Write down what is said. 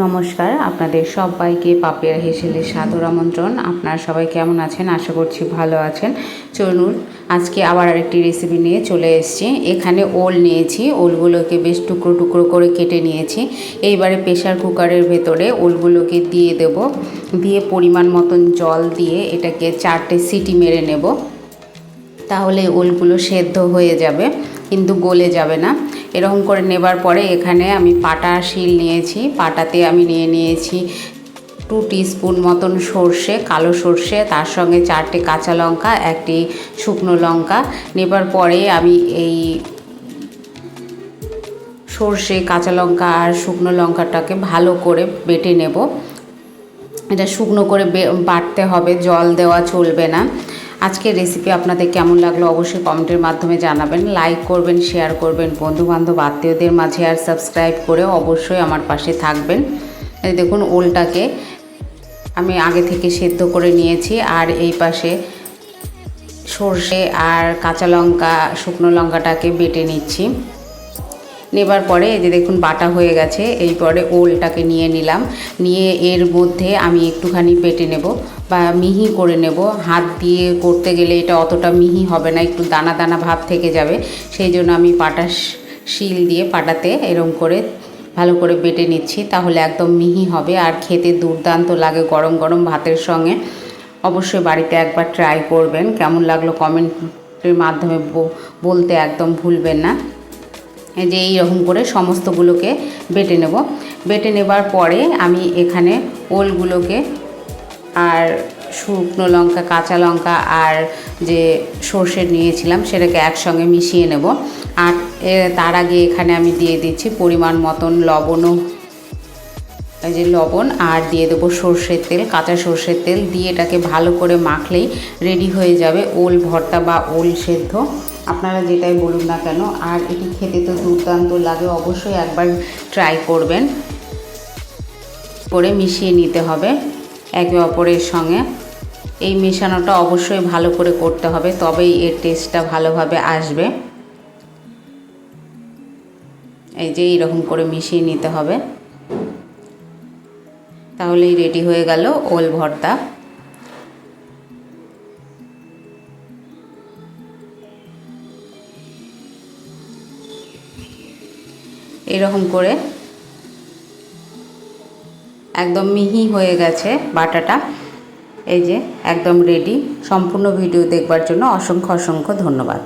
নমস্কার, আপনাদের সবাইকে পাপিয়া হেসেলের সাদর আমন্ত্রণ। আপনারা সবাই কেমন আছেন? আশা করছি ভালো আছেন। চলুন আজকে আবার আরেকটি রেসিপি নিয়ে চলে এসেছি। এখানে ওল নিয়েছি, ওলগুলোকে বেশ টুকরো টুকরো করে কেটে নিয়েছি। এইবারে প্রেশার কুকারের ভেতরে ওলগুলোকে দিয়ে দেব, দিয়ে পরিমাণ মতন জল দিয়ে এটাকে 4টে সিটি মেরে নেব। তাহলে ওলগুলো সেদ্ধ হয়ে যাবে, কিন্তু গলে যাবে না। এরকম করে নেবার পরে এখানে আমি পাটা শিল নিয়েছি, পাটাতে আমি নিয়েছি 2 টিস্পুন মতন সর্ষে, কালো সর্ষে, তার সঙ্গে 4টে কাঁচা লঙ্কা, 1টি শুকনো লঙ্কা। নেবার পরে আমি এই সর্ষে, কাঁচা লঙ্কা আর শুকনো লঙ্কাটাকে ভালো করে বেটে নেব। এটা শুকনো করে বাটতে হবে, জল দেওয়া চলবে না। আজকের রেসিপি আপনাদের কেমন লাগলো অবশ্যই কমেন্টের মাধ্যমে জানাবেন। লাইক করবেন, শেয়ার করবেন বন্ধুবান্ধব আত্মীয়দের মাঝে, আর সাবস্ক্রাইব করে অবশ্যই আমার পাশে থাকবেন। এই দেখুন ওলটাকে আমি আগে থেকে সেদ্ধ করে নিয়েছি, আর এই পাশে সর্ষে আর কাঁচা লঙ্কা, শুকনো লঙ্কাটাকে বেটে নিচ্ছি। নেবার পরে এই যে দেখুন বাটা হয়ে গেছে। এরপরে ওলটাকে নিয়ে নিলাম, নিয়ে এর মধ্যে আমি একটুখানি বেটে নেব বা মিহি করে নেব। হাত দিয়ে করতে গেলে এটা অতটা মিহি হবে না, একটু দানা দানা ভাব থেকে যাবে। সেই জন্য আমি পাটা শিল দিয়ে পাটাতে এরম করে ভালো করে বেটে নিচ্ছি, তাহলে একদম মিহি হবে আর খেতে দুর্দান্ত লাগে গরম গরম ভাতের সঙ্গে। অবশ্যই বাড়িতে একবার ট্রাই করবেন। কেমন লাগলো কমেন্টের মাধ্যমে বলতে একদম ভুলবেন না। এই যে এইরকম করে সমস্তগুলোকে বেটে নেব। বেটে নেবার পরে আমি এখানে ওলগুলোকে আর শুকনো লঙ্কা, কাঁচা লঙ্কা আর যে সর্ষে নিয়েছিলাম সেটাকে একসঙ্গে মিশিয়ে নেব। আর তার আগে এখানে আমি দিয়ে দিচ্ছি পরিমাণ মতন লবণও, এই যে লবণ, আর দিয়ে দেবো সর্ষের তেল, কাঁচা সর্ষের তেল দিয়ে এটাকে ভালো করে মাখলেই রেডি হয়ে যাবে ওল ভর্তা বা ওল সেদ্ধ, আপনারা যেটাই বলুন না কেন। আর এটি খেতে তো দুর্দান্ত লাগে, অবশ্যই একবার ট্রাই করবেন। করে মিশিয়ে নিতে হবে একে অপরের সঙ্গে। এই মেশানোটা অবশ্যই ভালো করে করতে হবে, তবেই এর টেস্টটা ভালোভাবে আসবে। এই যে এইরকম করে মিশিয়ে নিতে হবে, তাহলেই রেডি হয়ে গেল ওল ভর্তা। এরকম করে একদম মিহি হয়ে গেছে বাটাটা। এই যে একদম রেডি। সম্পূর্ণ ভিডিও দেখবার জন্য অসংখ্য অসংখ্য ধন্যবাদ।